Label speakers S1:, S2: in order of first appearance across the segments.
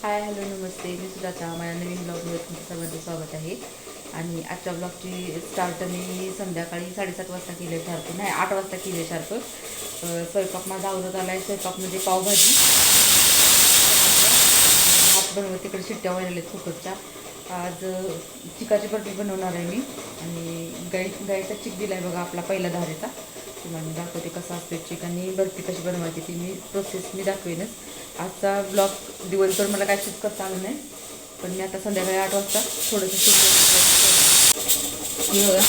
S1: Hi hello नमस्ते, मी सुजाता. माझ्या नवीन ब्लॉगमध्ये तुमचं सर्वांचं स्वागत आहे. आणि आजच्या ब्लॉगची स्टार्ट मी संध्याकाळी 7:30 वाजता केले शार्प, नाही 8 वाजता केले शार्प. स्वयंपाक माझा आवरत आला आहे. स्वयंपाकमध्ये पावभाजी, भात बनवत तिकडे शिट्ट्या व्हायला कुकरच्या. आज चिकाची बर्फी बनवणार आहे मी. आणि गाईचा चिक दिला आहे बघा, आपला पहिला धारेचा. तुम्हाला मी दाखवते कसा असतो चिक आणि बर्फी कशी बनवायची ती मी प्रोसेस दाखवेनच. आजचा ब्लॉग दिवसभर मला काय शूट करता आलं नाही, पण मी आता संध्याकाळी 8 वाजता थोडंसं शूट बघा.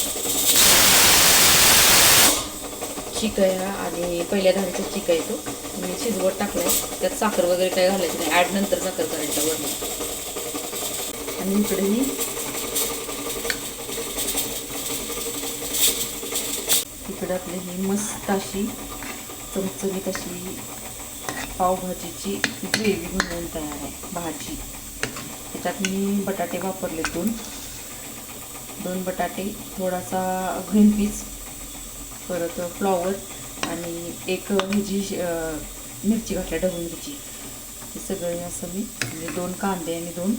S1: चिक आहे हा, आणि पहिल्या धारेचा चिक आहे तो मी शिजवत टाकलाय. त्यात साखर वगैरे काय घालायचं नाही, ॲड नंतर साखर करायचा वरून. आणि इकडे मी इकडं आपली ही मस्त अशी चमचमीत अशी पावभाजीची ग्रेव्ही बनवून तयार आहे. भाजी त्याच्यात मी बटाटे वापरले, दोन बटाटे, थोडासा ग्रीन पीस, परत फ्लॉवर आणि एक ह्याची मिरची घातल्या, ढबू मिरची. हे सगळं असं मी म्हणजे 2 कांदे आणि 2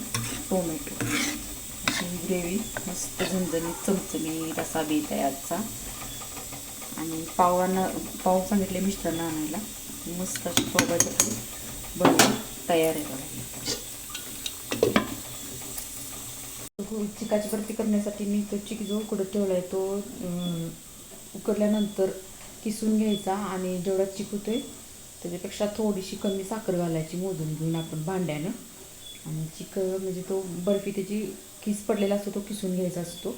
S1: टोमॅटो अशी ग्रेव्ही मस्त झणझणीत चमचमीत असा बेत आहे आजचा. आणि पाव सांगितले मिस्टरांना आणायला. मस्त अशी पावभाजी बनवून तयार आहे बघा. चिकाची बर्फी करण्यासाठी मी तो चिक जो उकडत ठेवला आहे तो उकडल्यानंतर किसून घ्यायचा. आणि जेवढा चिक होतोय त्याच्यापेक्षा थोडीशी कमी साखर घालायची मोजून घेऊन आपण भांड्यानं. आणि चिक म्हणजे तो बर्फी त्याची किस पडलेला असतो तो किसून घ्यायचा असतो.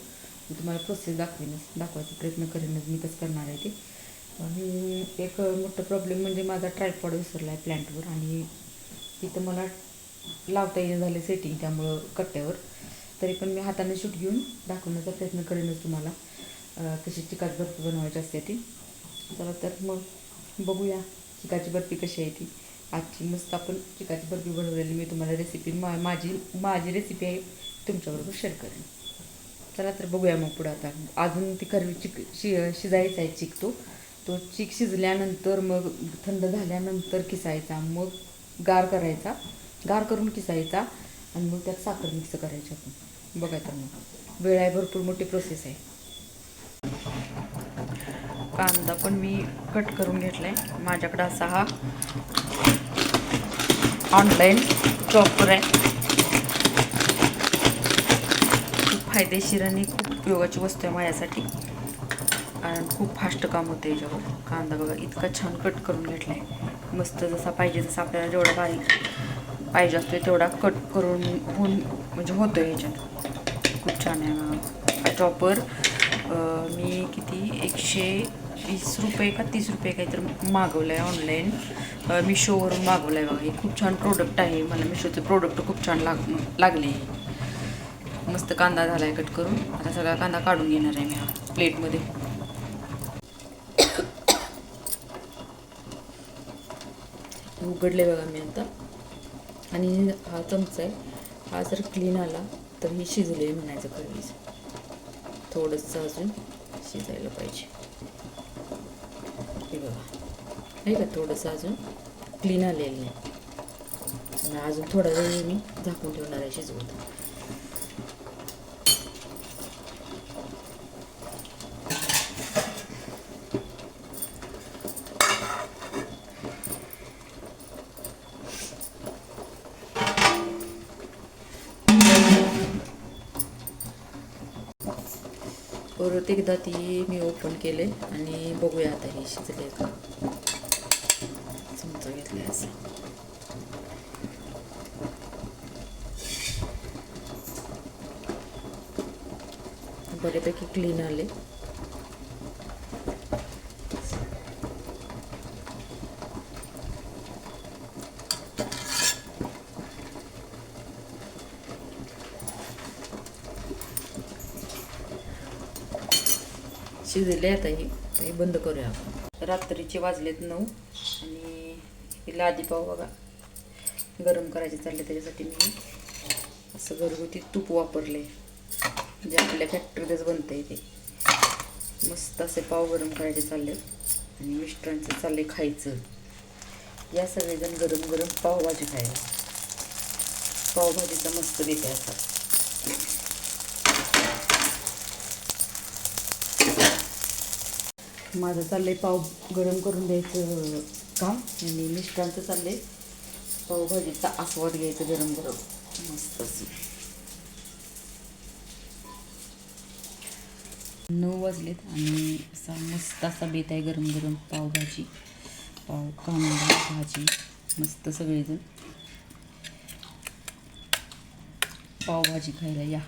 S1: मी तुम्हाला प्रोसेस दाखवायचा प्रयत्न करेनच मी कसं करणार आहे ते. आणि एक मोठं प्रॉब्लेम म्हणजे माझा ट्रायपॉड विसरला आहे प्लॅन्टवर, आणि इथं मला लावता येणं झालं सेटिंग त्यामुळं कट्ट्यावर. तरी पण मी हाताने शूट घेऊन दाखवण्याचा प्रयत्न करेनच तुम्हाला कशी चिकाची बर्फी बनवायची असते ती. चला तर मग बघूया चिकाची बर्फी कशी आहे ती. आजची मस्त आपण चिकाची बर्फी बनवलेली मी तुम्हाला रेसिपी माझी रेसिपी आहे तुमच्याबरोबर शेअर करेन. चला तर बघूया मग पुढं. आता अजून ती करवी शिजायचा आहे चिक. तो चिक शिजल्यानंतर मग थंड झाल्यानंतर किसायचा, मग गार करायचा, गार करून किसायचा, आणि मग त्यात साखर मिक्स करायची आपण. बघायचं मग वेळ आहे, भरपूर मोठी प्रोसेस आहे. कांदा पण मी कट करून घेतला आहे. माझ्याकडं असा हा ऑनलाईन चॉपर आहे. खूप फायदेशीर आणि खूप उपयोगाची वस्तू आहे माझ्यासाठी, आणि खूप फास्ट काम होतं याच्यावर. कांदा बघा इतका छान कट करून घेतला आहे, मस्त जसा पाहिजे तसा आपल्याला जेवढा बारीक पाहिजे असतो तेवढा कट करून म्हणजे होतो ह्याच्यात. खूप छान आहे बघा हा चॉपर. मी किती 120 रुपये का 30 रुपये काहीतरी मागवलं आहे ऑनलाईन, मिशोवरून मागवलं आहे बघा. हे खूप छान प्रोडक्ट आहे, मला मिशोचे प्रोडक्ट खूप छान लागले. मस्त कांदा झाला आहे कट करून. आता सगळा कांदा काढून घेणार आहे मी हा प्लेटमध्ये. उघडले बघा मी आता. आणि हा चमचा आहे, हा जर क्लीन आला तर ही शिजले म्हणायचं कढीच. थोडंसं अजून शिजायला पाहिजे हे बघा, नाही का, थोडंसं अजून क्लीन आलेलं नाही. अजून थोडा वेळ मी झाकून ठेवणार आहे शिजवत. परत एकदा ती मी ओपन केले आणि बघूया आता हे शिजले का. चमचा घेतला असं. बऱ्यापैकी क्लीन आले. शिजले आता हे बंद करूया आपण. रात्रीचे वाजलेत 9 आणि लादी पाव बघा गरम करायचे चालले. त्याच्यासाठी मी असं घरगुती तूप वापरले, जे आपल्या फॅक्टरीतच बनतं आहे ते. मस्त असे पाव गरम करायचे चालले आणि मिस्टरांचं चालले खायचं. या सगळेजण गरम गरम पावभाजी खायला. पावभाजीचा मस्त बेत आहे असा. माझं चाललंय पाव गरम करून द्यायचं काम आणि मिस्टरांचं चाललंय पावभाजीचा आस्वाद घ्यायचं गरम गरम मस्त असं. 9 वाजलेत आणि असा मस्त असा बेत आहे गरम गरम पावभाजी, पाव कांदा भाजी मस्त. सगळेजण पावभाजी खायला या.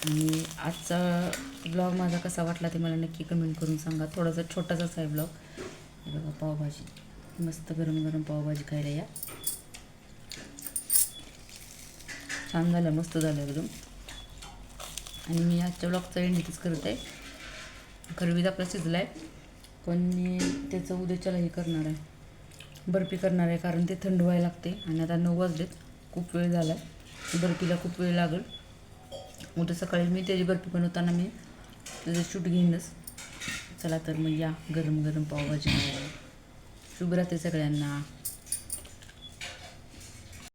S1: आणि आजचा ब्लॉग माझा कसा वाटला ते मला नक्की कमेंट करून सांगा. थोडासा छोटासाच आहे ब्लॉग. हे बघा पावभाजी मस्त गरम गरम पावभाजी खायला या. छान झालं, मस्त झालं एकदम. आणि मी आजच्या ब्लॉगचा एंड इथेच करत आहे. खरबीज आपला शिजला आहे पण मी त्याचं उद्याच्याला हे करणार आहे, बर्फी करणार आहे. कारण ते थंड व्हायला लागते आणि आता 9 वाजलेत, खूप वेळ झाला आहे. बर्फीला खूप वेळ लागेल. उद्या सकाळी मी त्याची बर्फी बनवताना मी त्याचं शूट घेईनच. चला तर मग या गरम गरम पावभाजी. शुभरात्री सगळ्यांना.